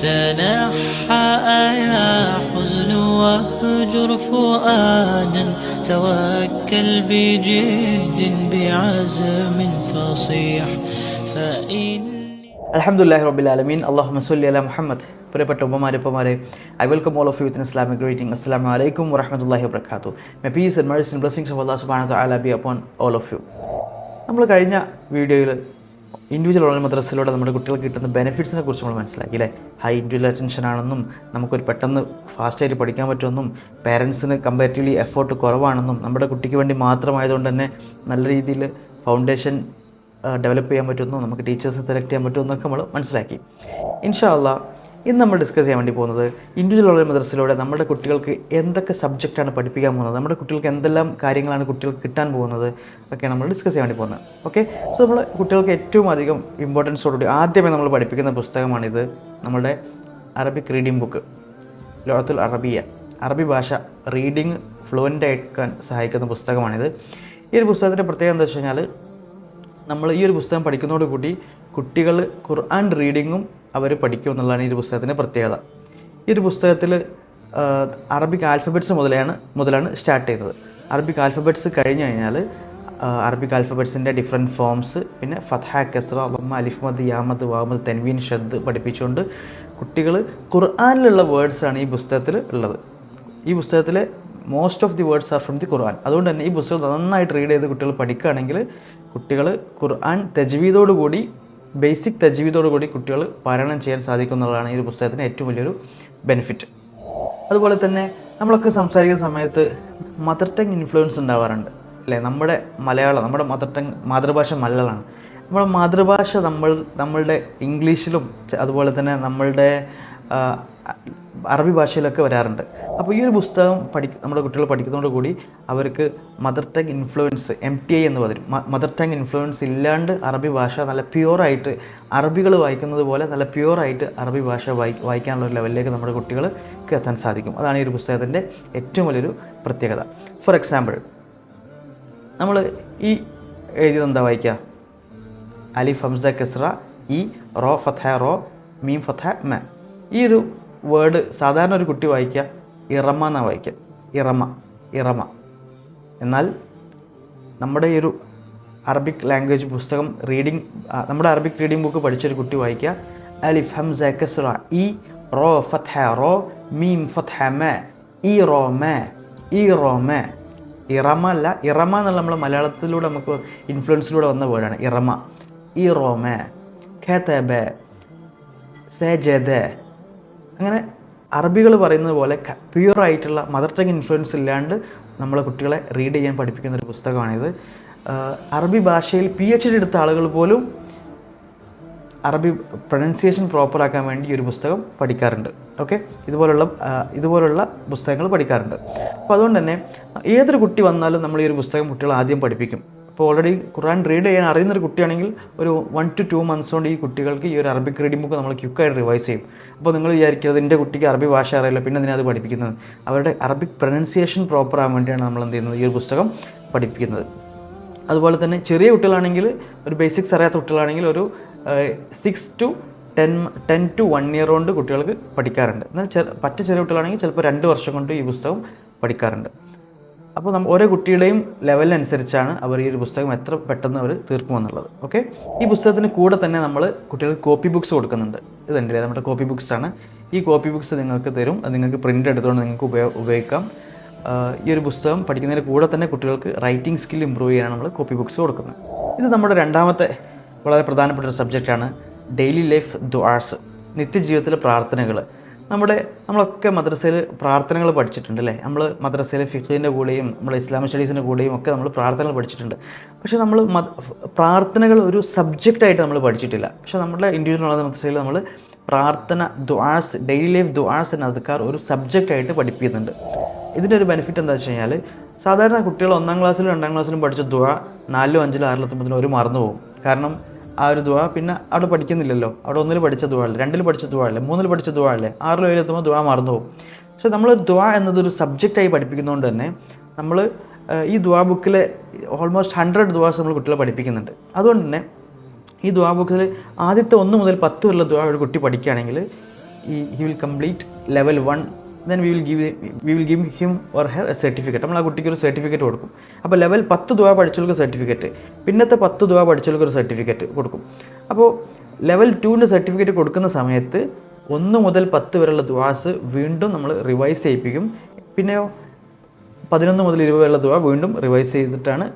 تنحى يا حزن واهجر فؤادا توكل بجد بعزم فصيح فإن Alhamdulillah Rabbil Alameen. Allahumma salli ala Muhammad. പ്രിയപ്പെട്ട ഉമ്മമാരെ, I welcome all of you with an Islamic greeting. Assalamu alaikum wa rahmatullahi wa barakatuh. May peace and mercy and blessings of Allah subhanahu wa ta'ala be upon all of you. നമ്മൾ കഴിഞ്ഞ വീഡിയോയിൽ individual online മദ്രസയിലൂടെ നമ്മുടെ കുട്ടികൾക്ക് കിട്ടുന്ന ബെനിഫിറ്റ്സിനെ കുറിച്ച് നമ്മൾ മനസ്സിലാക്കി അല്ലേ. ഹൈ ഇൻഡിവിജ്വൽ അറ്റൻഷൻ ആണെന്നും നമുക്കൊരു പെട്ടെന്ന് ഫാസ്റ്റായിട്ട് പഠിക്കാൻ പറ്റുമെന്നും പേരൻസിന് കമ്പാരിറ്റീവ്ലി എഫേർട്ട് കുറവാണെന്നും നമ്മുടെ കുട്ടിക്ക് വേണ്ടി മാത്രമായതുകൊണ്ട് തന്നെ നല്ല രീതിയിൽ ഫൗണ്ടേഷൻ ഡെവലപ്പ് ചെയ്യാൻ പറ്റുന്നു, നമുക്ക് ടീച്ചേഴ്സ് സെലക്ട് ചെയ്യാൻ പറ്റുമെന്നൊക്കെ നമ്മൾ മനസ്സിലാക്കി. ഇൻഷാ അല്ലാഹ് ഇന്ന് നമ്മൾ ഡിസ്കസ് ചെയ്യാൻ വേണ്ടി പോകുന്നത് ഇൻഡിവിജ്വൽ ഓൺലൈൻ മദ്രസയിലൂടെ നമ്മുടെ കുട്ടികൾക്ക് എന്തൊക്കെ സബ്ജക്റ്റാണ് പഠിപ്പിക്കാൻ പോകുന്നത്, നമ്മുടെ കുട്ടികൾക്ക് എന്തെല്ലാം കാര്യങ്ങളാണ് കുട്ടികൾക്ക് കിട്ടാൻ പോകുന്നത് ഒക്കെയാണ് നമ്മൾ ഡിസ്കസ് ചെയ്യാൻ വേണ്ടി പോകുന്നത്. ഓക്കെ, സോ നമ്മൾ കുട്ടികൾക്ക് ഏറ്റവും അധികം ഇമ്പോർട്ടൻസോടുകൂടി ആദ്യമേ നമ്മൾ പഠിപ്പിക്കുന്ന പുസ്തകമാണിത്, നമ്മുടെ അറബിക് റീഡിംഗ് ബുക്ക് ലോഹത്തുൽ അറബിയ. അറബി ഭാഷ റീഡിങ് ഫ്ലുവൻ്റ് ആക്കാൻ സഹായിക്കുന്ന പുസ്തകമാണിത്. ഈ ഒരു പുസ്തകത്തിൻ്റെ പ്രത്യേകത എന്താ വെച്ച് കഴിഞ്ഞാൽ, നമ്മൾ ഈ ഒരു പുസ്തകം പഠിക്കുന്നതോടുകൂടി കുട്ടികൾ ഖുർആൻ റീഡിങ്ങും അവർ പഠിക്കും എന്നുള്ളതാണ് ഈ ഒരു പുസ്തകത്തിൻ്റെ പ്രത്യേകത. ഈ ഒരു പുസ്തകത്തിൽ അറബിക് ആൽഫബറ്റ്സ് മുതലാണ് സ്റ്റാർട്ട് ചെയ്തത്. അറബിക് ആൽഫബറ്റ്സ് കഴിഞ്ഞ് കഴിഞ്ഞാൽ അറബിക് ആൽഫബറ്റ്സിൻ്റെ ഡിഫറെൻറ്റ് ഫോംസ്, പിന്നെ ഫത്ഹ, കസ്റ, ലമ്മ, അലിഫ്, മദ്, യാമദ്, വാമദ്, തൻവീൻ, ഷദ് പഠിപ്പിച്ചുകൊണ്ട് കുട്ടികൾ ഖുർആനിലുള്ള വേർഡ്സാണ് ഈ പുസ്തകത്തിൽ ഉള്ളത്. ഈ പുസ്തകത്തിലെ most of the words are from the Quran. അതുകൊണ്ട് തന്നെ ഈ പുസ്തകം നന്നായിട്ട് റീഡ് ചെയ്ത് കുട്ടികൾ പഠിക്കുകയാണെങ്കിൽ കുട്ടികൾ ഖുർആൻ തജ്വീദോടുകൂടി, ബേസിക് തജ്വീദോടുകൂടി കുട്ടികൾ പാരായണം ചെയ്യാൻ സാധിക്കും എന്നുള്ളതാണ് ഈ ഒരു പുസ്തകത്തിന് ഏറ്റവും വലിയൊരു ബെനിഫിറ്റ്. അതുപോലെ തന്നെ നമ്മളൊക്കെ സംസാരിക്കുന്ന സമയത്ത് മദർ ടങ് ഇൻഫ്ലുവൻസ് ഉണ്ടാവാറുണ്ട് അല്ലേ. നമ്മുടെ മലയാളം, നമ്മുടെ മാതൃഭാഷ മലയാളമാണ്. നമ്മുടെ മാതൃഭാഷ നമ്മളുടെ ഇംഗ്ലീഷിലും അതുപോലെ തന്നെ നമ്മളുടെ അറബി ഭാഷയിലൊക്കെ വരാറുണ്ട്. അപ്പോൾ ഈ ഒരു പുസ്തകം നമ്മുടെ കുട്ടികൾ പഠിക്കുന്നതോടുകൂടി അവർക്ക് മദർ ടങ് ഇൻഫ്ലുവൻസ്, MTI എന്ന് പറയും, മദർ ടങ് ഇൻഫ്ലുവൻസ് ഇല്ലാണ്ട് അറബി ഭാഷ നല്ല പ്യുവറായിട്ട്, അറബികൾ വായിക്കുന്നത് പോലെ നല്ല പ്യുവറായിട്ട് അറബി ഭാഷ വായിക്കാനുള്ള ഒരു ലെവലിലേക്ക് നമ്മുടെ കുട്ടികൾക്ക് എത്താൻ സാധിക്കും. അതാണ് ഈ ഒരു പുസ്തകത്തിൻ്റെ ഏറ്റവും വലിയൊരു പ്രത്യേകത. ഫോർ എക്സാമ്പിൾ, നമ്മൾ ഈ എഴുതിയത് എന്താ വായിക്കുക? അലിഫ്, ഹംസ, കസ്റ, ഇ, റോ, ഫത്ഹ, റോ, മീം, ഫത്ഹ, മ. ഈ ഒരു വേർഡ് സാധാരണ ഒരു കുട്ടി വായിക്കുക ഇറമ എന്നാണ് വായിക്കുക, ഇറമ. എന്നാൽ നമ്മുടെ ഈ ഒരു അറബിക് ലാംഗ്വേജ് പുസ്തകം നമ്മുടെ അറബിക് റീഡിംഗ് ബുക്ക് പഠിച്ചൊരു കുട്ടി വായിക്കുക അലിഫ്, ഹംസ, കസ്റ, ഇ, റോ, ഫത്ഹ, റോ, മീം, ഫത്ഹ, മ, ഇ, റോ, മ. ഇറമ അല്ല, ഇറമ എന്നുള്ള നമ്മൾ മലയാളത്തിലൂടെ നമുക്ക് ഇൻഫ്ലുവൻസിലൂടെ വന്ന വേർഡാണ് ഇറമ. ഇ, റോ, മ, ഖതബ, സജദ. അങ്ങനെ അറബികൾ പറയുന്നത് പോലെ പ്യുവറായിട്ടുള്ള മദർ ടങ് ഇൻഫ്ലുവൻസ് ഇല്ലാണ്ട് നമ്മളെ കുട്ടികളെ റീഡ് ചെയ്യാൻ പഠിപ്പിക്കുന്ന ഒരു പുസ്തകമാണിത്. അറബി ഭാഷയിൽ PhD എടുത്ത ആളുകൾ പോലും അറബി പ്രൊനൗൺസിയേഷൻ പ്രോപ്പറാക്കാൻ വേണ്ടി ഈ ഒരു പുസ്തകം പഠിക്കാറുണ്ട്. ഓക്കെ, ഇതുപോലുള്ള പുസ്തകങ്ങൾ പഠിക്കാറുണ്ട്. അപ്പോൾ അതുകൊണ്ട് തന്നെ ഏതൊരു കുട്ടി വന്നാലും നമ്മൾ ഈ ഒരു പുസ്തകം കുട്ടികളെ ആദ്യം പഠിപ്പിക്കും. ഇപ്പോൾ ഓൾറെഡി ഖുർആൻ റീഡ് ചെയ്യാൻ അറിയുന്നൊരു കുട്ടിയാണെങ്കിൽ ഒരു 1 to 2 months കൊണ്ട് ഈ കുട്ടികൾക്ക് ഈ ഒരു അറബിക് റീഡിംഗ് ബുക്ക് നമ്മൾ ക്വിക്കായിട്ട് റിവൈസ് ചെയ്യും. അപ്പോൾ നിങ്ങൾ വിചാരിക്കുന്നത് എൻ്റെ കുട്ടിക്ക് അറബി ഭാഷ അറിയില്ല, പിന്നെ അതിനെ അത് പഠിപ്പിക്കുന്നത്? അവരുടെ അറബിക് പ്രൊനൗൺസിയേഷൻ പ്രോപ്പർ ആകാൻ വേണ്ടിയാണ് നമ്മൾ എന്ത് ചെയ്യുന്നത്, ഈ ഒരു പുസ്തകം പഠിപ്പിക്കുന്നത്. അതുപോലെ തന്നെ ചെറിയ കുട്ടികളാണെങ്കിൽ, ഒരു ബേസിക്സ് അറിയാത്ത കുട്ടികളാണെങ്കിൽ ഒരു 6 to 10 to 1 year കൊണ്ട് കുട്ടികൾക്ക് പഠിക്കാറുണ്ട്. എന്നാൽ ചെറിയ കുട്ടികളാണെങ്കിൽ ചിലപ്പോൾ 2 വർഷം കൊണ്ട് ഈ പുസ്തകം പഠിക്കാറുണ്ട്. അപ്പോൾ ഓരോ കുട്ടിയുടെയും ലെവലിനനുസരിച്ചാണ് അവർ ഈ ഒരു പുസ്തകം എത്ര പെട്ടെന്ന് അവർ തീർക്കുമെന്നുള്ളത്. ഓക്കെ, ഈ പുസ്തകത്തിന് കൂടെ തന്നെ നമ്മൾ കുട്ടികൾക്ക് കോപ്പി ബുക്സ് കൊടുക്കുന്നുണ്ട്. ഇതുണ്ടല്ലേ നമ്മുടെ കോപ്പി ബുക്സാണ്. ഈ കോപ്പി ബുക്സ് നിങ്ങൾക്ക് തരും, അത് നിങ്ങൾക്ക് പ്രിൻ്റ് എടുത്തുകൊണ്ട് നിങ്ങൾക്ക് ഉപയോഗിക്കാം. ഈ ഒരു പുസ്തകം പഠിക്കുന്നതിന് കൂടെ തന്നെ കുട്ടികൾക്ക് റൈറ്റിംഗ് സ്കിൽ ഇമ്പ്രൂവ് ചെയ്യാനാണ് നമ്മൾ കോപ്പി ബുക്സ് കൊടുക്കുന്നത്. ഇത് നമ്മുടെ രണ്ടാമത്തെ വളരെ പ്രധാനപ്പെട്ട ഒരു സബ്ജക്റ്റാണ് ഡെയിലി ലൈഫ് ദുആസ്, നിത്യജീവിതത്തിലെ പ്രാർത്ഥനകൾ. നമ്മളൊക്കെ മദ്രസയിൽ പ്രാർത്ഥനകൾ പഠിച്ചിട്ടുണ്ട് അല്ലേ. നമ്മൾ മദ്രസയിൽ ഫിഖിൻ്റെ കൂടെയും നമ്മൾ ഇസ്ലാമിക് സ്റ്റഡീസിൻ്റെ കൂടെയും ഒക്കെ നമ്മൾ പ്രാർത്ഥനകൾ പഠിച്ചിട്ടുണ്ട്. പക്ഷേ നമ്മൾ പ്രാർത്ഥനകൾ ഒരു സബ്ജക്റ്റായിട്ട് നമ്മൾ പഠിച്ചിട്ടില്ല. പക്ഷേ നമ്മുടെ ഇൻഡിവിജ്വൽ മദ്രസയിൽ നമ്മൾ പ്രാർത്ഥന, ദുആസ്, ഡെയിലി ലൈഫ് ദുആസ് ആൻഡ് അദ്കാർ ഒരു സബ്ജക്റ്റായിട്ട് പഠിപ്പിക്കുന്നുണ്ട്. ഇതിൻ്റെ ഒരു ബെനിഫിറ്റ് എന്താ വെച്ച് കഴിഞ്ഞാൽ, സാധാരണ കുട്ടികൾ 1ാം ക്ലാസ്സിലും 2ാം ക്ലാസ്സിലും പഠിച്ച ദുആ 4, 5, 6 എത്തുമ്പോഴത്തേനും ഒരു മറന്നു പോകും. കാരണം ആ ഒരു ദുആ പിന്നെ അവിടെ പഠിക്കുന്നില്ലല്ലോ. അവിടെ 1ൽ പഠിച്ച ദുആ അല്ലേ, 2ൽ പഠിച്ച ദുആ അല്ലേ, 3ൽ പഠിച്ച ദുആ അല്ലേ, 6, 7 എത്തുമ്പോൾ ദുആ മറന്നു പോകും. പക്ഷേ നമ്മൾ ദുആ എന്നതൊരു സബ്ജക്റ്റായി പഠിപ്പിക്കുന്നതുകൊണ്ട് തന്നെ നമ്മൾ ഈ ദുആ ബുക്കിലെ ഓൾമോസ്റ്റ് 100 ദുആസ് നമ്മൾ കുട്ടികളെ പഠിപ്പിക്കുന്നുണ്ട്. അതുകൊണ്ട് തന്നെ ഈ ദുആ ബുക്കിൽ ആദ്യത്തെ 1 മുതൽ 10 വരെയുള്ള ദുആ ഒരു കുട്ടി പഠിക്കുകയാണെങ്കിൽ he will complete level 1, then we will give him or her a certificate. നമ്മൾ ആ കുട്ടിക്ക് ഒരു സർട്ടിഫിക്കറ്റ് കൊടുക്കും. അപ്പോൾ ലെവൽ 10 ദുആ പഠിച്ചവർക്ക് സർട്ടിഫിക്കറ്റ്, പിന്നത്തെ 10 ദുആ പഠിച്ചവർക്ക് ഒരു സർട്ടിഫിക്കറ്റ് കൊടുക്കും. അപ്പോൾ ലെവൽ 2ൻ്റെ സർട്ടിഫിക്കറ്റ് കൊടുക്കുന്ന സമയത്ത് 1 മുതൽ 10 വരെയുള്ള ദുആസ് വീണ്ടും നമ്മൾ റിവൈസ് ചെയ്യിപ്പിക്കും. പിന്നെയോ 11 മുതൽ 20 വരെയുള്ള ദുആ വീണ്ടും റിവൈസ് ചെയ്തിട്ടാണ്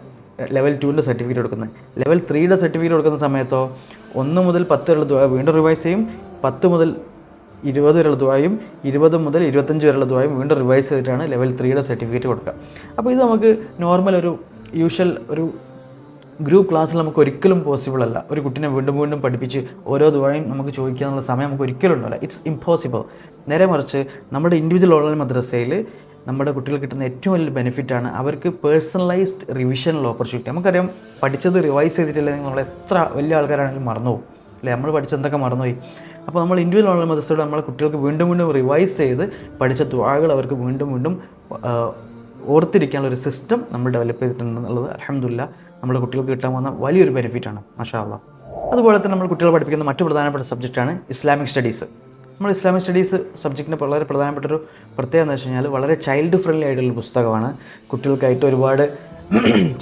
ലെവൽ 2ൻ്റെ സർട്ടിഫിക്കറ്റ് കൊടുക്കുന്നത്. ലെവൽ 3യുടെ സർട്ടിഫിക്കറ്റ് കൊടുക്കുന്ന സമയത്തോ 1 മുതൽ 10 വരെയുള്ള ദുആ വീണ്ടും റിവൈസ് ചെയ്യും. 10 മുതൽ 20 വരെയുള്ള ദുആയും 20 മുതൽ 25 വരെയുള്ള ദുആയും വീണ്ടും റിവൈസ് ചെയ്തിട്ടാണ് ലെവൽ 3യുടെ സർട്ടിഫിക്കറ്റ് കൊടുക്കുക. അപ്പോൾ ഇത് നമുക്ക് നോർമൽ ഒരു യൂഷ്വൽ ഒരു ഗ്രൂപ്പ് ക്ലാസ്സിൽ നമുക്ക് ഒരിക്കലും പോസിബിൾ അല്ല. ഒരു കുട്ടീനെ വീണ്ടും വീണ്ടും പഠിപ്പിച്ച് ഓരോ ദുആയും നമുക്ക് ചോദിക്കാനുള്ള സമയം നമുക്ക് ഒരിക്കലും ഉണ്ടാവില്ല. It's impossible. നേരെ മറിച്ച് നമ്മുടെ ഇൻഡിവിജ്വൽ ഓൺലൈൻ മദ്രസയിൽ നമ്മുടെ കുട്ടികൾക്ക് കിട്ടുന്ന ഏറ്റവും വലിയ ബെനിഫിറ്റാണ് അവർക്ക് പേഴ്സണലൈസ്ഡ് റിവിഷനുള്ള ഓപ്പർച്യൂണിറ്റി. നമുക്കറിയാം, പഠിച്ചത് റിവൈസ് ചെയ്തിട്ടില്ലെങ്കിൽ നമ്മൾ എത്ര വലിയ ആൾക്കാരാണെങ്കിലും മറന്നുപോകും അല്ലേ? നമ്മൾ പഠിച്ച എന്തൊക്കെ മറന്നുപോയി. അപ്പോൾ നമ്മൾ ഇൻഡിവിജ്വൽ ഓൺലൈൻ മദ്രസയോട് നമ്മളെ കുട്ടികൾക്ക് വീണ്ടും വീണ്ടും റിവൈസ് ചെയ്ത് പഠിച്ച ദുആകൾ അവർക്ക് വീണ്ടും വീണ്ടും ഓർത്തിരിക്കാനുള്ള ഒരു സിസ്റ്റം നമ്മൾ ഡെവലപ്പ് ചെയ്തിട്ടുണ്ടെന്നുള്ളത് അൽഹംദുലില്ലാഹ് നമ്മുടെ കുട്ടികൾക്ക് കിട്ടാൻ പോകുന്ന വലിയൊരു ബെനിഫിറ്റാണ്, മാഷാ അല്ലാഹ്. അതുപോലെ തന്നെ നമ്മൾ കുട്ടികളെ പഠിപ്പിക്കുന്ന മറ്റു പ്രധാനപ്പെട്ട സബ്ജക്റ്റാണ് ഇസ്ലാമിക് സ്റ്റഡീസ്. നമ്മൾ ഇസ്ലാമിക് സ്റ്റഡീസ് സബ്ജക്റ്റിന് വളരെ പ്രധാനപ്പെട്ടൊരു പ്രത്യേകത എന്ന് വെച്ച് കഴിഞ്ഞാൽ വളരെ ചൈൽഡ് ഫ്രണ്ട്ലി ആയിട്ടുള്ള പുസ്തകമാണ്. കുട്ടികൾക്കായിട്ട് ഒരുപാട്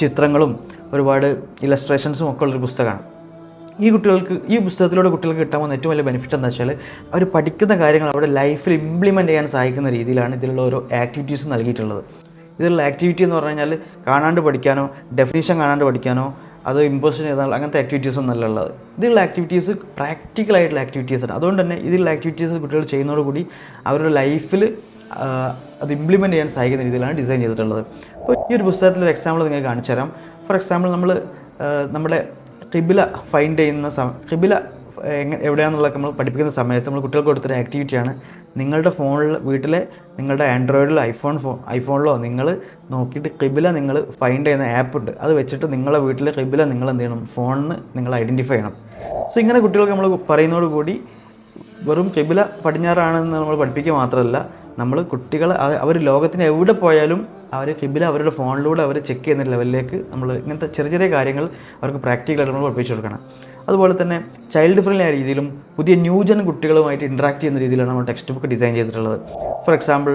ചിത്രങ്ങളും ഒരുപാട് ഇലസ്ട്രേഷൻസും ഒക്കെ ഉള്ളൊരു പുസ്തകമാണ്. ഈ പുസ്തകത്തിലൂടെ കുട്ടികൾക്ക് കിട്ടാൻ പോകുന്ന ഏറ്റവും വലിയ ബെനിഫിറ്റ് എന്താ വെച്ചാൽ അവർ പഠിക്കുന്ന കാര്യങ്ങൾ അവരുടെ ലൈഫിൽ ഇംപ്ലിമെൻറ്റ് ചെയ്യാൻ സഹായിക്കുന്ന രീതിയിലാണ് ഇതിലുള്ള ഓരോ ആക്ടിവിറ്റീസ് നൽകിയിട്ടുള്ളത്. ഇതിലുള്ള ആക്ടിവിറ്റി എന്ന് പറഞ്ഞു കഴിഞ്ഞാൽ കാണാണ്ട് പഠിക്കാനോ ഡെഫിനിഷൻ കാണാണ്ട് പഠിക്കാനോ അത് ഇമ്പോസിഷൻ ചെയ്താൽ അങ്ങനത്തെ ആക്ടിവിറ്റീസൊന്നും അല്ല ഉള്ളത്. ഇതിലുള്ള ആക്ടിവിറ്റീസ് പ്രാക്ടിക്കലായിട്ടുള്ള ആക്ടിവിറ്റീസാണ്. അതുകൊണ്ട് തന്നെ ഇതിലുള്ള ആക്ടിവിറ്റീസ് കുട്ടികൾ ചെയ്യുന്നതോടുകൂടി അവരുടെ ലൈഫിൽ അത് ഇംപ്ലിമെൻറ്റ് ചെയ്യാൻ സഹായിക്കുന്ന രീതിയിലാണ് ഡിസൈൻ ചെയ്തിട്ടുള്ളത്. അപ്പോൾ ഈ ഒരു പുസ്തകത്തിലൊരു എക്സാമ്പിൾ നിങ്ങൾക്ക് കാണിച്ചു തരാം. ഫോർ എക്സാമ്പിൾ നമ്മുടെ ഖിബ്ല ഫൈൻഡ് ചെയ്യുന്ന ഖിബ്ല എവിടെയാണെന്നുള്ളതൊക്കെ നമ്മൾ പഠിപ്പിക്കുന്ന സമയത്ത് നമ്മൾ കുട്ടികൾക്ക് കൊടുത്തൊരു ആക്ടിവിറ്റിയാണ്. നിങ്ങളുടെ ഫോണിൽ വീട്ടിലെ നിങ്ങളുടെ ആൻഡ്രോയിഡിലോ ഐഫോണിലോ നിങ്ങൾ നോക്കിയിട്ട് ഖിബ്ല നിങ്ങൾ ഫൈൻഡ് ചെയ്യുന്ന ആപ്പ് ഉണ്ട്. അത് വെച്ചിട്ട് നിങ്ങളുടെ വീട്ടിലെ ഖിബ്ല നിങ്ങൾ എന്ത് ചെയ്യണം, ഫോണിന് നിങ്ങൾ ഐഡൻറ്റിഫൈ ചെയ്യണം. സോ ഇങ്ങനെ കുട്ടികൾക്ക് നമ്മൾ പറയുന്നതോടുകൂടി വെറും ഖിബ്ല പടിഞ്ഞാറാണെന്ന് നമ്മൾ പഠിപ്പിക്കുക മാത്രമല്ല, നമ്മൾ കുട്ടികൾ അവർ ലോകത്തിന് എവിടെ പോയാലും അവർ ഖിബ്ല അവരുടെ ഫോണിലൂടെ അവർ ചെക്ക് ചെയ്യുന്ന ലെവലിലേക്ക് നമ്മൾ ഇങ്ങനത്തെ ചെറിയ ചെറിയ കാര്യങ്ങൾ അവർക്ക് പ്രാക്ടിക്കലായിട്ട് നമ്മൾ പഠിപ്പിച്ചു കൊടുക്കണം. അതുപോലെ തന്നെ ചൈൽഡ് ഫ്രണ്ട്ലി ആയ രീതിയിലും പുതിയ ന്യൂജൻ കുട്ടികളുമായിട്ട് ഇൻട്രാക്ട് ചെയ്യുന്ന രീതിയിലാണ് നമ്മൾ ടെക്സ്റ്റ് ബുക്ക് ഡിസൈൻ ചെയ്തിട്ടുള്ളത്. ഫോർ എക്സാമ്പിൾ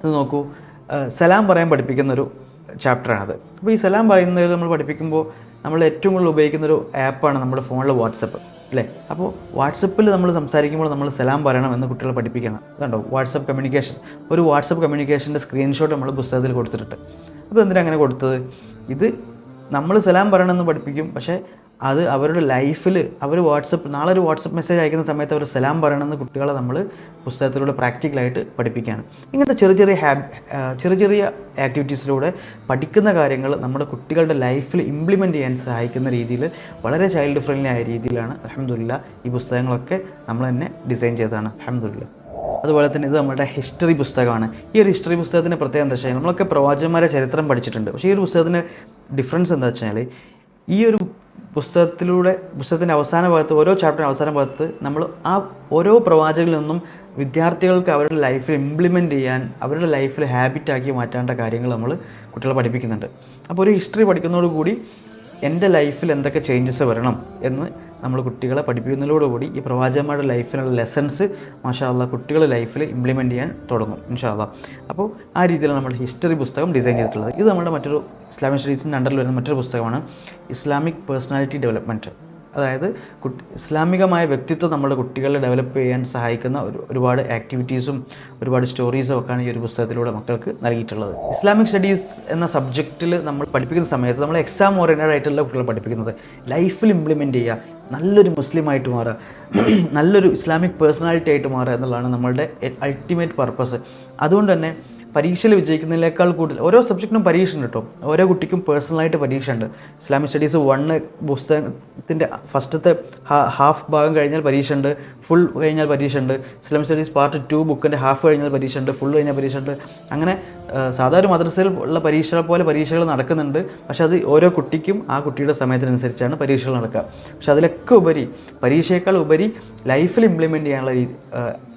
ഇത് നോക്കൂ, സലാം പറയാൻ പഠിപ്പിക്കുന്നൊരു ചാപ്റ്ററാണത്. അപ്പോൾ ഈ സലാം പറയുന്നത് നമ്മൾ പഠിപ്പിക്കുമ്പോൾ നമ്മൾ ഏറ്റവും കൂടുതൽ ഉപയോഗിക്കുന്നൊരു ആപ്പാണ് നമ്മുടെ ഫോണിലെ വാട്സപ്പ് അല്ലേ? അപ്പോൾ വാട്സപ്പിൽ നമ്മൾ സംസാരിക്കുമ്പോൾ നമ്മൾ സലാം പറയണം എന്ന് കുട്ടികളെ പഠിപ്പിക്കണം. അതുണ്ടോ വാട്സപ്പ് കമ്മ്യൂണിക്കേഷൻ, ഒരു വാട്സപ്പ് കമ്മ്യൂണിക്കേഷൻ്റെ സ്ക്രീൻഷോട്ട് നമ്മൾ പുസ്തകത്തിൽ കൊടുത്തിട്ടുണ്ട്. അപ്പോൾ എന്തിനാണ് അങ്ങനെ കൊടുത്തത്? ഇത് നമ്മൾ സലാം പറയണമെന്ന് പഠിപ്പിക്കും, പക്ഷേ അത് അവരുടെ ലൈഫിൽ അവർ നാളെ ഒരു വാട്സപ്പ് മെസ്സേജ് അയക്കുന്ന സമയത്ത് അവർ സലാം പറയണമെന്ന് കുട്ടികളെ നമ്മൾ പുസ്തകത്തിലൂടെ പ്രാക്ടിക്കലായിട്ട് പഠിപ്പിക്കുകയാണ്. ഇങ്ങനത്തെ ചെറിയ ചെറിയ ആക്ടിവിറ്റീസിലൂടെ പഠിക്കുന്ന കാര്യങ്ങൾ നമ്മുടെ കുട്ടികളുടെ ലൈഫിൽ ഇംപ്ലിമെൻറ്റ് ചെയ്യാൻ സഹായിക്കുന്ന രീതിയിൽ വളരെ ചൈൽഡ് ഫ്രണ്ട്ലി ആയ രീതിയിലാണ് അൽഹംദുലില്ലാഹ് ഈ പുസ്തകങ്ങളൊക്കെ നമ്മൾ തന്നെ ഡിസൈൻ ചെയ്തതാണ് അൽഹംദുലില്ലാഹ്. അതുപോലെ തന്നെ ഇത് നമ്മുടെ ഹിസ്റ്ററി പുസ്തകമാണ്. ഈ ഒരു ഹിസ്റ്ററി പുസ്തകത്തിൻ്റെ പ്രത്യേകത എന്താ വെച്ചാൽ നമ്മളൊക്കെ പ്രവാചകന്മാരെ ചരിത്രം പഠിച്ചിട്ടുണ്ട്. പക്ഷേ ഈ ഒരു പുസ്തകത്തിൻ്റെ ഡിഫറൻസ് എന്താ വെച്ചാൽ ഈ ഒരു പുസ്തകത്തിൻ്റെ അവസാന ഭാഗത്ത് ഓരോ ചാപ്റ്ററിൻ്റെ അവസാന ഭാഗത്ത് നമ്മൾ ആ ഓരോ പ്രവാചകരിൽ നിന്നും വിദ്യാർത്ഥികൾക്ക് അവരുടെ ലൈഫിൽ ഇംപ്ലിമെൻറ്റ് ചെയ്യാൻ അവരുടെ ലൈഫിൽ ഹാബിറ്റാക്കി മാറ്റേണ്ട കാര്യങ്ങൾ നമ്മൾ കുട്ടികളെ പഠിപ്പിക്കുന്നുണ്ട്. അപ്പോൾ ഒരു ഹിസ്റ്ററി പഠിക്കുന്നതോടുകൂടി എൻ്റെ ലൈഫിൽ എന്തൊക്കെ ചേഞ്ചസ് വരണം എന്ന് നമ്മൾ കുട്ടികളെ പഠിപ്പിക്കുന്നതിലൂടുകൂടി ഈ പ്രവാചകന്മാരുടെ ലൈഫിലുള്ള ലെസൺസ് മാഷാ അല്ലാഹ് കുട്ടികളുടെ ലൈഫിൽ ഇംപ്ലിമെൻറ്റ് ചെയ്യാൻ തുടങ്ങും ഇൻഷാ അല്ലാഹ്. അപ്പോൾ ആ രീതിയിലാണ് നമ്മൾ ഹിസ്റ്ററി പുസ്തകം ഡിസൈൻ ചെയ്തിട്ടുള്ളത്. ഇത് നമ്മുടെ മറ്റൊരു ഇസ്ലാമിക് സ്റ്റഡീസിൻ്റെ അണ്ടറിൽ വരുന്ന മറ്റൊരു പുസ്തകമാണ് ഇസ്ലാമിക് പേഴ്സണാലിറ്റി ഡെവലപ്മെൻറ്റ്. അതായത് ഇസ്ലാമികമായ വ്യക്തിത്വം നമ്മുടെ കുട്ടികളെ ഡെവലപ്പ് ചെയ്യാൻ സഹായിക്കുന്ന ഒരുപാട് ആക്ടിവിറ്റീസും ഒരുപാട് സ്റ്റോറീസും ഒക്കെയാണ് ഈ ഒരു പുസ്തകത്തിലൂടെ മക്കൾക്ക് നൽകിയിട്ടുള്ളത്. ഇസ്ലാമിക് സ്റ്റഡീസ് എന്ന സബ്ജക്റ്റിൽ നമ്മൾ പഠിപ്പിക്കുന്ന സമയത്ത് നമ്മൾ എക്സാം ഓറിയൻറ്റഡ് ആയിട്ടുള്ള കുട്ടികളെ പഠിപ്പിക്കുന്നത് ലൈഫിൽ ഇംപ്ലിമെൻറ്റ് ചെയ്യുക, നല്ലൊരു മുസ്ലിമായിട്ട് മാറുക, നല്ലൊരു ഇസ്ലാമിക് പേഴ്സണാലിറ്റി ആയിട്ട് മാറുക എന്നുള്ളതാണ് നമ്മളുടെ അൾട്ടിമേറ്റ് പർപ്പസ്. അതുകൊണ്ട് തന്നെ പരീക്ഷയിൽ വിജയിക്കുന്നതിനേക്കാൾ കൂടുതൽ ഓരോ സബ്ജക്റ്റിനും പരീക്ഷ ഉണ്ട് കേട്ടോ. ഓരോ കുട്ടിക്കും പേഴ്സണലായിട്ട് പരീക്ഷ ഉണ്ട്. ഇസ്ലാമിക് സ്റ്റഡീസ് 1 പുസ്തകത്തിൻ്റെ ഫസ്റ്റത്തെ ഹാഫ് ഭാഗം കഴിഞ്ഞാൽ പരീക്ഷ ഉണ്ട്, ഫുൾ കഴിഞ്ഞാൽ പരീക്ഷ ഉണ്ട്. ഇസ്ലാമിക് സ്റ്റഡീസ് പാർട്ട് 2 ബുക്കിൻ്റെ ഹാഫ് കഴിഞ്ഞാൽ പരീക്ഷ ഉണ്ട്, ഫുൾ കഴിഞ്ഞാൽ പരീക്ഷ ഉണ്ട്. അങ്ങനെ സാധാരണ മദ്രസയിൽ ഉള്ള പരീക്ഷകളെ പോലെ പരീക്ഷകൾ നടക്കുന്നുണ്ട്. പക്ഷെ അത് ഓരോ കുട്ടിക്കും ആ കുട്ടിയുടെ സമയത്തിനനുസരിച്ചാണ് പരീക്ഷകൾ നടക്കുക. പക്ഷെ അതിലൊക്കെ ഉപരി പരീക്ഷയേക്കാൾ ഉപരി ലൈഫിൽ ഇംപ്ലിമെൻറ്റ് ചെയ്യാനുള്ള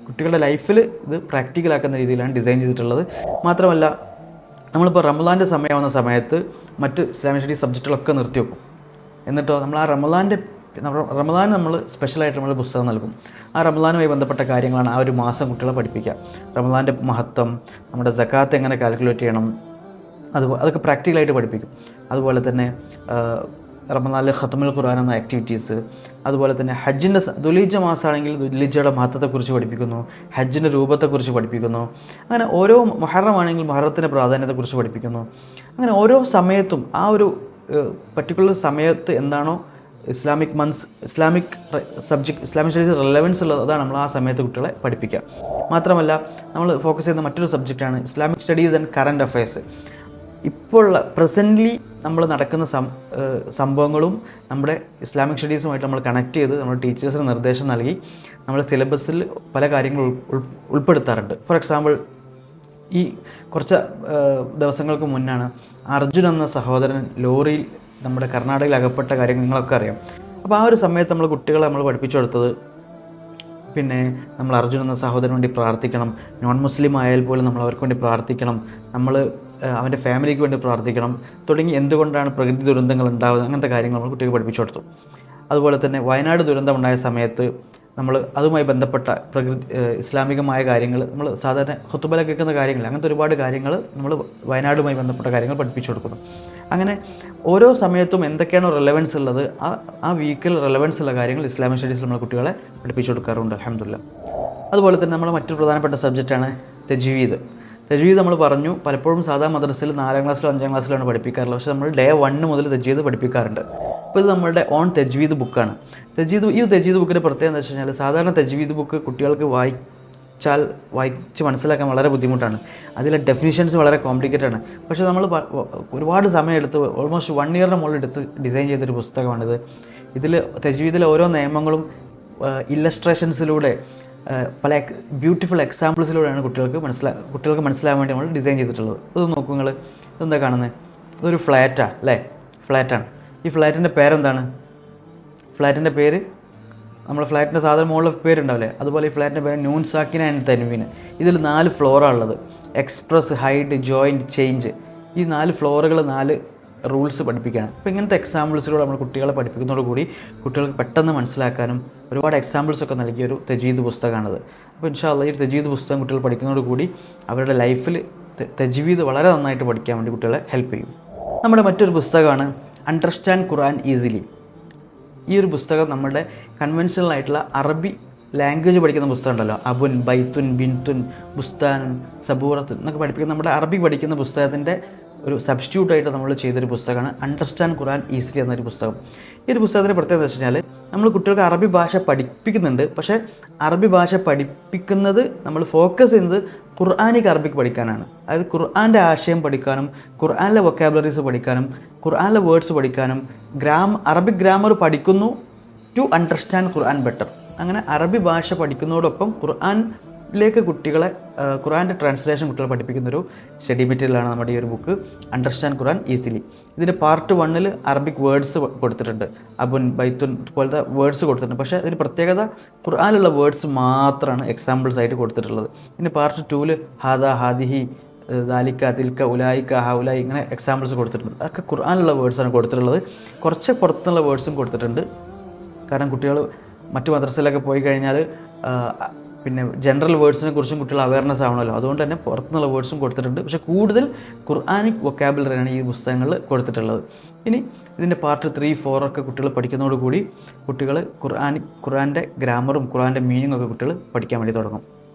കുട്ടികളുടെ ലൈഫിൽ ഇത് പ്രാക്ടിക്കലാക്കുന്ന രീതിയിലാണ് ഡിസൈൻ ചെയ്തിട്ടുള്ളത്. മാത്രമല്ല നമ്മളിപ്പോൾ റമദാൻ്റെ സമയമാവുന്ന സമയത്ത് മറ്റ് ഇസ്ലാമിക് സ്റ്റഡീസ് സബ്ജക്റ്റുകളൊക്കെ നിർത്തി വെക്കും. എന്നിട്ടോ നമ്മൾ ആ റമദാൻ്റെ റമദാൻ നമ്മൾ സ്പെഷ്യലായിട്ട് നമ്മൾ പുസ്തകം നൽകും. ആ റമദാനുമായി ബന്ധപ്പെട്ട കാര്യങ്ങളാണ് ആ ഒരു മാസം കുട്ടികളെ പഠിപ്പിക്കുക. റമദാൻ്റെ മഹത്വം, നമ്മുടെ സക്കാത്ത് എങ്ങനെ കാൽക്കുലേറ്റ് ചെയ്യണം, അതൊക്കെ പ്രാക്ടിക്കലായിട്ട് പഠിപ്പിക്കും. അതുപോലെ തന്നെ റമദാനിലെ ഖത്മുൽ ഖുർആൻ എന്ന ആക്ടിവിറ്റീസ്, അതുപോലെ തന്നെ ഹജ്ജിൻ്റെ ദുൽഹിജ്ജ മാസമാണെങ്കിൽ ദുൽഹിജ്ജയുടെ മഹത്വത്തെക്കുറിച്ച് പഠിപ്പിക്കുന്നു, ഹജ്ജിൻ്റെ രൂപത്തെക്കുറിച്ച് പഠിപ്പിക്കുന്നു. അങ്ങനെ ഓരോ മുഹറം ആണെങ്കിൽ മുഹറത്തിൻ്റെ പ്രാധാന്യത്തെക്കുറിച്ച് പഠിപ്പിക്കുന്നു. അങ്ങനെ ഓരോ സമയത്തും ആ ഒരു പർട്ടിക്കുലർ സമയത്ത് എന്താണോ Islamic months, Islamic studies relevance ഉള്ളത്, അതാണ് നമ്മൾ ആ സമയത്ത് കുട്ടികളെ പഠിപ്പിക്കുക. മാത്രമല്ല നമ്മൾ ഫോക്കസ് ചെയ്യുന്ന മറ്റൊരു സബ്ജക്റ്റാണ് Islamic studies and current affairs. ഇപ്പോൾ പ്രസൻ്റ്ലി നമ്മൾ നടക്കുന്ന സംഭവങ്ങളും നമ്മുടെ ഇസ്ലാമിക് സ്റ്റഡീസുമായിട്ട് നമ്മൾ കണക്ട് ചെയ്ത് നമ്മുടെ ടീച്ചേഴ്സിന് നിർദ്ദേശം നൽകി നമ്മുടെ സിലബസിൽ പല കാര്യങ്ങൾ ഉൾപ്പെടുത്താറുണ്ട്. ഫോർ എക്സാമ്പിൾ, ഈ കുറച്ച് ദിവസങ്ങൾക്ക് മുന്നാണ് അർജുൻ എന്ന സഹോദരൻ ലോറിയിൽ നമ്മുടെ കർണാടകയിൽ അകപ്പെട്ട കാര്യങ്ങൾ നിങ്ങളൊക്കെ അറിയാം. അപ്പോൾ ആ ഒരു സമയത്ത് നമ്മൾ കുട്ടികളെ നമ്മൾ പഠിപ്പിച്ചു കൊടുത്തത്, പിന്നെ നമ്മൾ അർജുൻ എന്ന സഹോദരന് വേണ്ടി പ്രാർത്ഥിക്കണം, നോൺ മുസ്ലിം ആയാൽ പോലും നമ്മൾ അവർക്ക് വേണ്ടി പ്രാർത്ഥിക്കണം, നമ്മൾ അവൻ്റെ ഫാമിലിക്ക് വേണ്ടി പ്രാർത്ഥിക്കണം തുടങ്ങി എന്തുകൊണ്ടാണ് പ്രകൃതി ദുരന്തങ്ങൾ ഉണ്ടാകുന്നത്, അങ്ങനത്തെ കാര്യങ്ങൾ നമ്മൾ കുട്ടികൾക്ക് പഠിപ്പിച്ചു കൊടുത്തു. അതുപോലെ തന്നെ വയനാട് ദുരന്തം ഉണ്ടായ സമയത്ത് നമ്മൾ അതുമായി ബന്ധപ്പെട്ട ഇസ്ലാമികമായ കാര്യങ്ങൾ, നമ്മൾ സാധാരണ ഖുതുബയിൽ കേൾക്കുന്ന കാര്യങ്ങൾ, അങ്ങനത്തെ ഒരുപാട് കാര്യങ്ങൾ നമ്മൾ വയനാടുമായി ബന്ധപ്പെട്ട കാര്യങ്ങൾ പഠിപ്പിച്ചു കൊടുക്കുന്നു. അങ്ങനെ ഓരോ സമയത്തും എന്തൊക്കെയാണോ റെലവൻസ് ഉള്ളത് ആ വീക്കിൽ റെലവൻസ് ഉള്ള കാര്യങ്ങൾ ഇസ്ലാമിക് സ്റ്റഡീസിൽ നമ്മൾ കുട്ടികളെ പഠിപ്പിച്ചു കൊടുക്കാറുണ്ട്, അൽഹംദുലില്ലാഹ്. അതുപോലെ തന്നെ നമ്മൾ മറ്റൊരു പ്രധാനപ്പെട്ട സബ്ജക്റ്റാണ് തജ്വീദ്. തജ്വീദ് നമ്മൾ പറഞ്ഞു പലപ്പോഴും സാധാ മദ്രസയിൽ 4ാം ക്ലാസ്സിലോ 5ാം ക്ലാസ്സിലാണ് പഠിപ്പിക്കാറുള്ളത്. പക്ഷേ നമ്മൾ ഡേ 1 മുതൽ തജ്വീദ് പഠിപ്പിക്കാറുണ്ട്. അപ്പോൾ ഇത് നമ്മുടെ ഓൺ തജ്വീദ് ബുക്കാണ്. ഈ തജ്വീദ് ബുക്കിൻ്റെ പ്രത്യേകത എന്താ വെച്ച് കഴിഞ്ഞാൽ, സാധാരണ തജ്വീദ് ബുക്ക് കുട്ടികൾക്ക് വായിച്ച് മനസ്സിലാക്കാൻ വളരെ ബുദ്ധിമുട്ടാണ്. അതിലെ ഡെഫിനിഷൻസ് വളരെ കോംപ്ലിക്കേറ്റഡ് ആണ്. പക്ഷേ നമ്മൾ ഒരുപാട് സമയം എടുത്ത് ഓൾമോസ്റ്റ് 1 ഇയറിന് മുകളിൽ എടുത്ത് ഡിസൈൻ ചെയ്തൊരു പുസ്തകമാണിത്. ഇതിൽ തജ്വീദിലെ ഓരോ നിയമങ്ങളും ഇല്ലസ്ട്രേഷൻസിലൂടെ പല ബ്യൂട്ടിഫുൾ എക്സാമ്പിൾസിലൂടെയാണ് കുട്ടികൾക്ക് മനസ്സിലാകാൻ വേണ്ടി നമ്മൾ ഡിസൈൻ ചെയ്തിട്ടുള്ളത്. ഇത് നോക്കൂ നിങ്ങൾ, ഇതെന്താ കാണുന്നത്? ഇതൊരു ഫ്ലാറ്റാണ് അല്ലേ? ഫ്ലാറ്റാണ്. ഈ ഫ്ലാറ്റിൻ്റെ പേരെന്താണ്? ഫ്ലാറ്റിൻ്റെ പേര് നമ്മുടെ ഫ്ലാറ്റിൻ്റെ സാധാരണ മുകളിൽ പേരുണ്ടാവില്ലേ, അതുപോലെ ഈ ഫ്ലാറ്റിൻ്റെ പേര് നൂൻ സാക്കിന ആൻഡ് തൻവീൻ. ഇതിൽ 4 ഫ്ലോറാണ് ഉള്ളത്. Express, hide, joint, change. ഈ 4 ഫ്ലോറുകൾ 4 റൂൾസ് പഠിപ്പിക്കുകയാണ്. അപ്പോൾ ഇങ്ങനത്തെ എക്സാമ്പിൾസിലൂടെ നമ്മൾ കുട്ടികളെ പഠിപ്പിക്കുന്നതോടുകൂടി കുട്ടികൾക്ക് പെട്ടെന്ന് മനസ്സിലാക്കാനും ഒരുപാട് എക്സാമ്പിൾസൊക്കെ നൽകിയ ഒരു തജ്വീദ് പുസ്തകമാണത്. അപ്പോൾ ഇൻഷാ അല്ലാഹ് ഈ തജ്വീദ് പുസ്തകം കുട്ടികൾ പഠിക്കുന്നതോടുകൂടി അവരുടെ ലൈഫിൽ തജ്വീദ് വളരെ നന്നായിട്ട് പഠിക്കാൻ വേണ്ടി കുട്ടികളെ ഹെൽപ്പ് ചെയ്യും. നമ്മുടെ മറ്റൊരു പുസ്തകമാണ് അണ്ടർസ്റ്റാൻഡ് ഖുർആൻ ഈസിലി. ഈ ഒരു പുസ്തകം നമ്മുടെ കൺവെൻഷണൽ ആയിട്ടുള്ള അറബി ലാംഗ്വേജ് പഠിക്കുന്ന പുസ്തകം ഉണ്ടല്ലോ, അബുൻ, ബൈത്തുൻ, ബിൻതുൻ, ബുസ്താനുൻ, സബൂറത്തുൻ എന്നൊക്കെ പഠിപ്പിക്കുന്ന നമ്മുടെ അറബി പഠിക്കുന്ന പുസ്തകത്തിൻ്റെ ഒരു സബ്സ്റ്റിറ്റ്യൂട്ടായിട്ട് നമ്മൾ ചെയ്തൊരു പുസ്തകമാണ് അണ്ടർസ്റ്റാൻഡ് ഖുർആൻ ഈസിലി എന്നൊരു പുസ്തകം. ഈ ഒരു പുസ്തകത്തിൻ്റെ പ്രത്യേകത എന്ന് വെച്ച് കഴിഞ്ഞാൽ, നമ്മൾ കുട്ടികൾക്ക് അറബി ഭാഷ പഠിപ്പിക്കുന്നുണ്ട്. പക്ഷേ അറബി ഭാഷ പഠിപ്പിക്കുന്നത് നമ്മൾ ഫോക്കസ് ചെയ്യുന്നത് ഖുർആനിക് അറബിക് പഠിക്കാനാണ്. അതായത് ഖുർആൻ്റെ ആശയം പഠിക്കാനും, ഖുർആനിലെ വൊക്കാബുലറീസ് പഠിക്കാനും, ഖുർആനിലെ വേർഡ്സ് പഠിക്കാനും, അറബിക് ഗ്രാമർ പഠിക്കുന്നു ടു അണ്ടർസ്റ്റാൻഡ് ഖുർആൻ ബെറ്റർ. അങ്ങനെ അറബി ഭാഷ പഠിക്കുന്നതോടൊപ്പം ഖുർആനിലേക്ക് കുട്ടികളെ, ഖുർആൻ്റെ ട്രാൻസ്ലേഷൻ കുട്ടികളെ പഠിപ്പിക്കുന്നൊരു സ്റ്റഡി മെറ്റീരിയലാണ് നമ്മുടെ ഈ ഒരു ബുക്ക് അണ്ടർസ്റ്റാൻഡ് ഖുർആൻ ഈസിലി. ഇതിൻ്റെ പാർട്ട് 1 അറബിക് വേർഡ്സ് കൊടുത്തിട്ടുണ്ട്, അബുൻ, ബൈത്തുൻ പോലത്തെ വേർഡ്സ് കൊടുത്തിട്ടുണ്ട്. പക്ഷേ ഇതിന് പ്രത്യേകത ഖുർആനിലുള്ള വേർഡ്സ് മാത്രമാണ് എക്സാമ്പിൾസ് ആയിട്ട് കൊടുത്തിട്ടുള്ളത്. ഇതിൻ്റെ പാർട്ട് 2 ഹാദ, ഹാദിഹി, ദാലിക്ക, തിൽക്ക, ഉലായിക്ക, ഹൗലായി ഇങ്ങനെ എക്സാമ്പിൾസ് കൊടുത്തിട്ടുണ്ട്. അതൊക്കെ ഖുർആനിലുള്ള വേർഡ്സാണ് കൊടുത്തിട്ടുള്ളത്. കുറച്ച് പുറത്തുനിന്നുള്ള വേർഡ്സും കൊടുത്തിട്ടുണ്ട്. കാരണം കുട്ടികൾ മറ്റു മദ്രസയിലൊക്കെ പോയി കഴിഞ്ഞാൽ പിന്നെ ജനറൽ വേർഡ്സിനെ കുറിച്ചും കുട്ടികൾ അവയർനെസ് ആവണമല്ലോ, അതുകൊണ്ട് തന്നെ പുറത്തുനിന്നുള്ള വേർഡ്സും കൊടുത്തിട്ടുണ്ട്. പക്ഷേ കൂടുതൽ ഖുർആനിക് വൊക്കാബുലറിയാണ് ഈ പുസ്തകങ്ങളിൽ കൊടുത്തിട്ടുള്ളത്. ഇനി ഇതിൻ്റെ പാർട്ട് 3, 4 ഒക്കെ കുട്ടികൾ പഠിക്കുന്നതോടുകൂടി കുട്ടികൾ ഖുർആൻ്റെ ഗ്രാമറും ഖുർആൻ്റെ മീനിങ്ങും ഒക്കെ കുട്ടികൾ പഠിക്കാൻ വേണ്ടി തുടങ്ങും.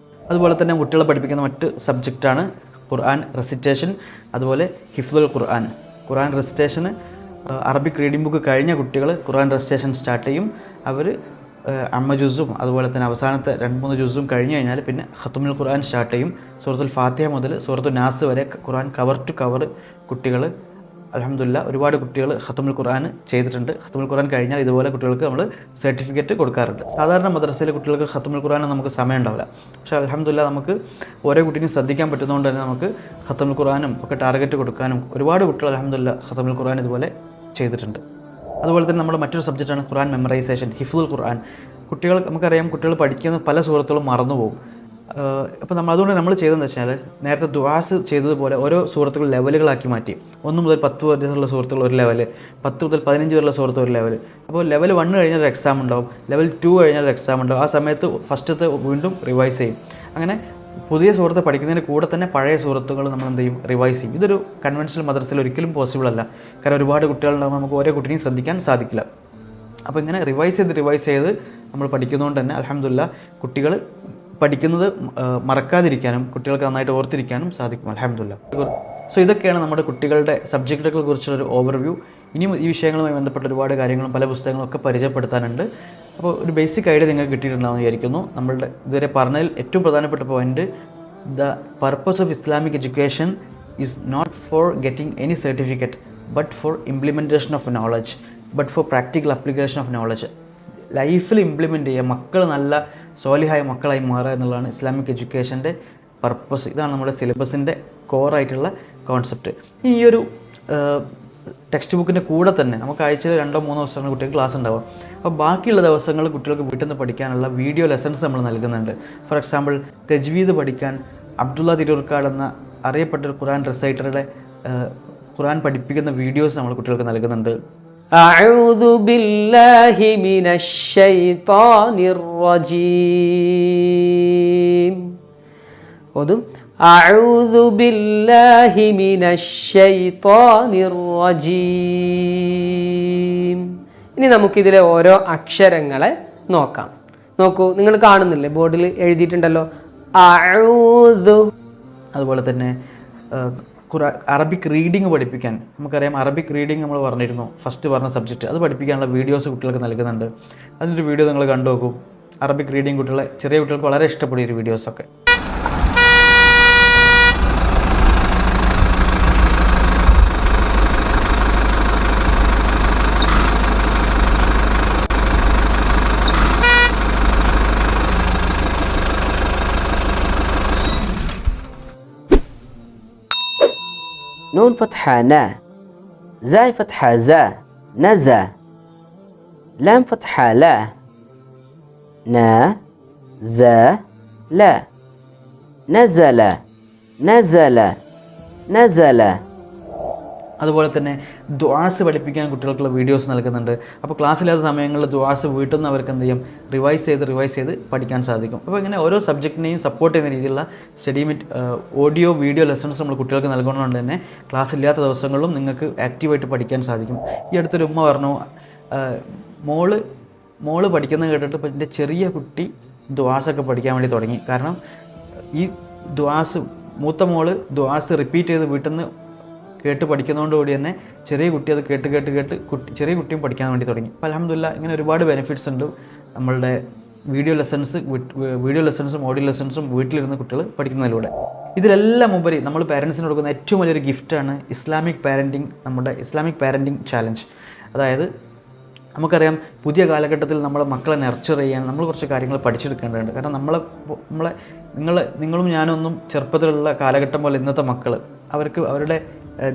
അതുപോലെ തന്നെ കുട്ടികളെ പഠിപ്പിക്കുന്ന മറ്റ് സബ്ജക്റ്റാണ് ഖുർആൻ റെസിറ്റേഷൻ, അതുപോലെ ഹിഫ്ദുൽ ഖുർആൻ. ഖുർആൻ റെസിറ്റേഷന് അറബിക് റീഡിംഗ് ബുക്ക് കഴിഞ്ഞ കുട്ടികൾ ഖുർആൻ റെസിറ്റേഷൻ സ്റ്റാർട്ട് ചെയ്യും. അവർ അമ്മ ജുസും അതുപോലെ തന്നെ അവസാനത്തെ 2-3 ജുസും കഴിഞ്ഞ് കഴിഞ്ഞാൽ പിന്നെ ഖത്മുൽ ഖുർആൻ സ്റ്റാർട്ട് ചെയ്യും. സൂറത്തുൽ ഫാത്തിഹ മുതൽ സൂറത്തുൽ നാസ് വരെ ഖുർആൻ കവർ ടു കവർ കുട്ടികൾ അൽഹംദുലില്ലാഹ് ഒരുപാട് കുട്ടികൾ ഖത്മുൽ ഖുർആൻ ചെയ്തിട്ടുണ്ട്. ഖത്മുൽ ഖുർആൻ കഴിഞ്ഞാൽ ഇതുപോലെ കുട്ടികൾക്ക് നമ്മൾ സർട്ടിഫിക്കറ്റ് കൊടുക്കാറുണ്ട്. സാധാരണ മദ്രസയിലെ കുട്ടികൾക്ക് ഖത്മുൽ ഖുർആൻ നമുക്ക് സമയം ഉണ്ടാവില്ല. പക്ഷേ അൽഹംദുലില്ലാഹ് നമുക്ക് ഓരോ കുട്ടിക്കും ശ്രദ്ധിക്കാൻ പറ്റുന്നതുകൊണ്ട് തന്നെ നമുക്ക് ഖത്മുൽ ഖുർആനും ഒക്കെ ടാർഗറ്റ് കൊടുക്കാനും ഒരുപാട് കുട്ടികൾ അൽഹംദുലില്ലാഹ് ഖത്മുൽ ഖുർആൻ ഇതുപോലെ ചെയ്തിട്ടുണ്ട്. അതുപോലെ തന്നെ നമ്മുടെ മറ്റൊരു സബ്ജക്റ്റാണ് ഖുർആൻ മെമ്മറൈസേഷൻ, ഹിഫ്ദുൽ ഖുർആൻ. നമുക്കറിയാം കുട്ടികൾ പഠിക്കുന്ന പല സൂറത്തുകളും മറന്നുപോകും. അപ്പോൾ അതുകൊണ്ട് നമ്മൾ ചെയ്തതെന്ന് വെച്ചാൽ നേരത്തെ ദുആസ് ചെയ്തതുപോലെ ഓരോ സൂറത്തുകൾ ലെവലുകളാക്കി മാറ്റി. 1 മുതൽ 10 വരെയുള്ള സുഹൃത്തുക്കൾ ഒരു ലെവൽ, 10 മുതൽ 15 വരെയുള്ള സുഹൃത്തുക്കൾ ഒരു ലെവൽ. അപ്പോൾ ലെവൽ 1 കഴിഞ്ഞാൽ ഒരു എക്സാം ഉണ്ടാവും, ലെവൽ 2 കഴിഞ്ഞാൽ ഒരു എക്സാം ഉണ്ടാവും. ആ സമയത്ത് ഫസ്റ്റത്തെ വീണ്ടും റിവൈസ് ചെയ്യും. അങ്ങനെ പുതിയ സുഹൃത്ത് പഠിക്കുന്നതിന് കൂടെ തന്നെ പഴയ സുഹൃത്തുക്കൾ നമ്മൾ എന്ത് ചെയ്യും, റിവൈസ് ചെയ്യും. ഇതൊരു കൺവെൻഷണൽ മദ്രസയിൽ ഒരിക്കലും പോസിബിൾ അല്ല. കാരണം ഒരുപാട് കുട്ടികളുണ്ടാകുമ്പോൾ നമുക്ക് ഓരോ കുട്ടിനെയും ശ്രദ്ധിക്കാൻ സാധിക്കില്ല. അപ്പോൾ ഇങ്ങനെ റിവൈസ് ചെയ്ത് നമ്മൾ പഠിക്കുന്നതുകൊണ്ട് തന്നെ അൽഹംദുലില്ലാഹ് കുട്ടികൾ പഠിക്കുന്നത് മറക്കാതിരിക്കാനും കുട്ടികൾക്ക് നന്നായിട്ട് ഓർത്തിരിക്കാനും സാധിക്കും അൽഹംദുലില്ലാഹ്. സോ ഇതൊക്കെയാണ് നമ്മുടെ കുട്ടികളുടെ സബ്ജക്റ്റുകളെ കുറിച്ചുള്ളൊരു ഓവർവ്യൂ. ഇനിയും ഈ വിഷയങ്ങളുമായി ബന്ധപ്പെട്ട ഒരുപാട് കാര്യങ്ങളും പല പുസ്തകങ്ങളും ഒക്കെ പരിചയപ്പെടുത്താനുണ്ട്. അപ്പോൾ ഒരു ബേസിക് ഐഡിയ നിങ്ങൾക്ക് കിട്ടിയിട്ടുണ്ടാകുമെന്ന് വിചാരിക്കുന്നു. നമ്മളുടെ ഇതുവരെ പറഞ്ഞതിൽ ഏറ്റവും പ്രധാനപ്പെട്ട point, the purpose of Islamic education is not for getting any certificate but for implementation of knowledge, but for practical application of knowledge. ലൈഫിൽ ഇംപ്ലിമെൻറ്റ് ചെയ്യുക, മക്കൾ നല്ല സോലിഹായ മക്കളായി മാറുക എന്നുള്ളതാണ് ഇസ്ലാമിക് എഡ്യൂക്കേഷൻ്റെ പർപ്പസ്. ഇതാണ് നമ്മുടെ സിലബസിൻ്റെ കോറായിട്ടുള്ള കോൺസെപ്റ്റ്. ഈ ഒരു ടെക്സ്റ്റ് ബുക്കിൻ്റെ കൂടെ തന്നെ നമുക്ക് ആഴ്ചയിൽ 2-3 ദിവസങ്ങൾ കുട്ടികൾക്ക് ക്ലാസ് ഉണ്ടാവും. അപ്പോൾ ബാക്കിയുള്ള ദിവസങ്ങൾ കുട്ടികൾക്ക് വീട്ടിൽ നിന്ന് പഠിക്കാനുള്ള വീഡിയോ ലെസൺസ് നമ്മൾ നൽകുന്നുണ്ട്. ഫോർ എക്സാമ്പിൾ തജ്വീദ് പഠിക്കാൻ അബ്ദുള്ള തിരൂർക്കാട് എന്ന അറിയപ്പെട്ട ഒരു ഖുർആൻ റെസൈറ്ററുടെ ഖുർആൻ പഠിപ്പിക്കുന്ന വീഡിയോസ് നമ്മൾ കുട്ടികൾക്ക് നൽകുന്നുണ്ട്. അഊദു ബില്ലാഹി മിനശ് ശൈത്വാനിർ റജീം. ഓതും അഊദു ബില്ലാഹി മിനശ് ശൈത്വാനിർ റജീം. ഇനി നമുക്കിതിലെ ഓരോ അക്ഷരങ്ങളെ നോക്കാം. നോക്കൂ, നിങ്ങൾ കാണുന്നില്ലേ, ബോർഡിൽ എഴുതിയിട്ടുണ്ടല്ലോ അഊദു. അതുപോലെ തന്നെ അറബിക് റീഡിങ് പഠിപ്പിക്കാൻ നമുക്കറിയാം. അറബിക് റീഡിങ് നമ്മൾ പറഞ്ഞിരുന്നു, ഫസ്റ്റ് പറഞ്ഞ സബ്ജക്റ്റ്. അത് പഠിപ്പിക്കാനുള്ള വീഡിയോസ് കുട്ടികൾക്ക് നൽകുന്നുണ്ട്. അതിൻ്റെ വീഡിയോ നിങ്ങൾ കണ്ടു നോക്കൂ. അറബിക് റീഡിങ് ചെറിയ കുട്ടികൾക്ക് വളരെ ഇഷ്ടപ്പെടും ഈ വീഡിയോസൊക്കെ. نون فتحة نا، زاي فتحة زا، نزا. لام فتحة لا، نا زا لا. نزل نزل نزل. അതുപോലെ തന്നെ ദുആസ് പഠിപ്പിക്കാൻ കുട്ടികൾക്കുള്ള വീഡിയോസ് നൽകുന്നുണ്ട്. അപ്പോൾ ക്ലാസ്സില്ലാത്ത സമയങ്ങളിൽ ദുആസ് വീട്ടിൽ നിന്ന് അവർക്ക് എന്ത് ചെയ്യും, റിവൈസ് ചെയ്ത് പഠിക്കാൻ സാധിക്കും. അപ്പോൾ ഇങ്ങനെ ഓരോ സബ്ജക്റ്റിനെയും സപ്പോർട്ട് ചെയ്യുന്ന രീതിയിലുള്ള സ്റ്റഡി ഓഡിയോ വീഡിയോ ലെസൺസ് നമ്മൾ കുട്ടികൾക്ക് നൽകുന്നതുകൊണ്ട് തന്നെ ക്ലാസ് ഇല്ലാത്ത ദിവസങ്ങളിലും നിങ്ങൾക്ക് ആക്റ്റീവായിട്ട് പഠിക്കാൻ സാധിക്കും. ഈ അടുത്തൊരു ഉമ്മ പറഞ്ഞു, മോള് പഠിക്കുന്നത് കേട്ടിട്ട് ഇപ്പോൾ എൻ്റെ ചെറിയ കുട്ടി ദുആസൊക്കെ പഠിക്കാൻ വേണ്ടി തുടങ്ങി. കാരണം ഈ മൂത്ത മോള് ദുആസ് റിപ്പീറ്റ് ചെയ്ത് വീട്ടിൽ നിന്ന് കേട്ട് പഠിക്കുന്നതുകൊണ്ടുകൂടി തന്നെ ചെറിയ കുട്ടി അത് കേട്ട് ചെറിയ കുട്ടിയും പഠിക്കാൻ വേണ്ടി തുടങ്ങി. അപ്പോൾ അൽഹംദുലില്ലാഹ് ഇങ്ങനെ ഒരുപാട് ബെനിഫിറ്റ്സ് ഉണ്ട് നമ്മളുടെ വീഡിയോ ലെസൺസും ഓഡിയോ ലെസൺസും വീട്ടിലിരുന്ന് കുട്ടികൾ പഠിക്കുന്നതിലൂടെ. ഇതിലെല്ലാം ഉപരി നമ്മൾ പാരൻസിന് കൊടുക്കുന്ന ഏറ്റവും വലിയൊരു ഗിഫ്റ്റാണ് നമ്മുടെ ഇസ്ലാമിക് പാരൻറ്റിങ് ചാലഞ്ച്. അതായത് നമുക്കറിയാം, പുതിയ കാലഘട്ടത്തിൽ നമ്മളെ മക്കളെ നർച്ചർ ചെയ്യാൻ നമ്മൾ കുറച്ച് കാര്യങ്ങൾ പഠിച്ചെടുക്കേണ്ടതുണ്ട്. കാരണം നിങ്ങളും ഞാനൊന്നും ചെറുപ്പത്തിലുള്ള കാലഘട്ടം പോലെ ഇന്നത്തെ മക്കൾ അവരുടെ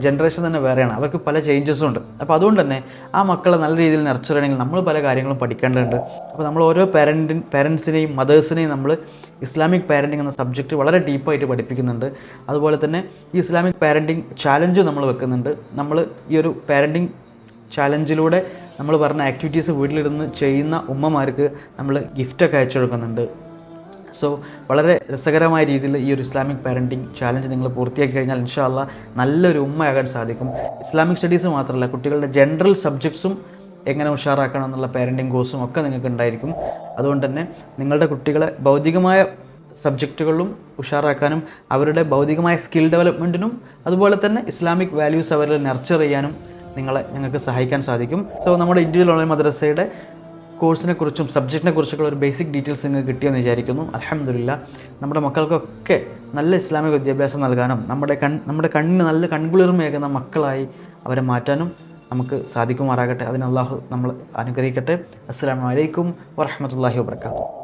ജനറേഷൻ തന്നെ വേറെയാണ്. അവർക്ക് പല ചേഞ്ചസും ഉണ്ട്. അപ്പോൾ അതുകൊണ്ട് തന്നെ ആ മക്കളെ നല്ല രീതിയിൽ നർച്ചർ ചെയ്യണമെങ്കിൽ നമ്മൾ പല കാര്യങ്ങളും പഠിക്കേണ്ടതുണ്ട്. അപ്പോൾ നമ്മൾ ഓരോ പാരൻസിനെയും മദേഴ്സിനെയും നമ്മൾ ഇസ്ലാമിക് പാരൻറ്റിങ് എന്ന സബ്ജക്റ്റ് വളരെ ഡീപ്പായിട്ട് പഠിപ്പിക്കുന്നുണ്ട്. അതുപോലെ തന്നെ ഈ ഇസ്ലാമിക് പാരൻറ്റിങ് ചാലഞ്ച് നമ്മൾ വെക്കുന്നുണ്ട്. നമ്മൾ ഈ ഒരു പാരൻറ്റിങ് ചാലഞ്ചിലൂടെ നമ്മൾ പറഞ്ഞ ആക്ടിവിറ്റീസ് വീട്ടിലിരുന്ന് ചെയ്യുന്ന ഉമ്മമാർക്ക് നമ്മൾ ഗിഫ്റ്റൊക്കെ അയച്ചു കൊടുക്കുന്നുണ്ട്. സോ വളരെ രസകരമായ രീതിയിൽ ഈ ഒരു ഇസ്ലാമിക് പാരൻറ്റിങ് ചാലഞ്ച് നിങ്ങൾ പൂർത്തിയാക്കി കഴിഞ്ഞാൽ ഇൻഷാ അല്ലാഹ് നല്ലൊരു ഉമ്മയാകാൻ സാധിക്കും. ഇസ്ലാമിക് സ്റ്റഡീസ് മാത്രമല്ല, കുട്ടികളുടെ ജനറൽ സബ്ജക്ട്സും എങ്ങനെ ഉഷാറാക്കണം എന്നുള്ള പാരൻറ്റിങ് കോഴ്സും ഒക്കെ നിങ്ങൾക്ക് ഉണ്ടായിരിക്കും. അതുകൊണ്ട് തന്നെ നിങ്ങളുടെ കുട്ടികളെ ഭൗതികമായ സബ്ജക്റ്റുകളിലും ഉഷാറാക്കാനും അവരുടെ ഭൗതികമായ സ്കിൽ ഡെവലപ്മെൻറ്റിനും അതുപോലെ തന്നെ ഇസ്ലാമിക് വാല്യൂസ് അവരിൽ നർച്ചർ ചെയ്യാനും ഞങ്ങൾക്ക് സഹായിക്കാൻ സാധിക്കും. സോ നമ്മുടെ ഇൻഡിവിജ്വൽ ഓൺലൈൻ മദ്രസയുടെ കോഴ്സിനെ കുറിച്ചും സബ്ജക്റ്റിനെ കുറിച്ചൊക്കെ ഒരു ബേസിക് ഡീറ്റെയിൽസ് നിങ്ങൾക്ക് കിട്ടിയെന്ന് വിചാരിക്കുന്നു. അൽഹംദുലില്ലാഹ് നമ്മുടെ മക്കൾക്കൊക്കെ നല്ല ഇസ്ലാമിക വിദ്യാഭ്യാസം നൽകാനും നമ്മുടെ കണ്ണിന് നല്ല കൺകുളിർമയേകുന്ന മക്കളായി അവരെ മാറ്റാനും നമുക്ക് സാധിക്കുമാറാകട്ടെ. അതിന് അല്ലാഹു നമ്മൾ അനുഗ്രഹിക്കട്ടെ. അസ്സലാമു അലൈക്കും വറഹ്മത്തുള്ളാഹി വബറകാതുഹു.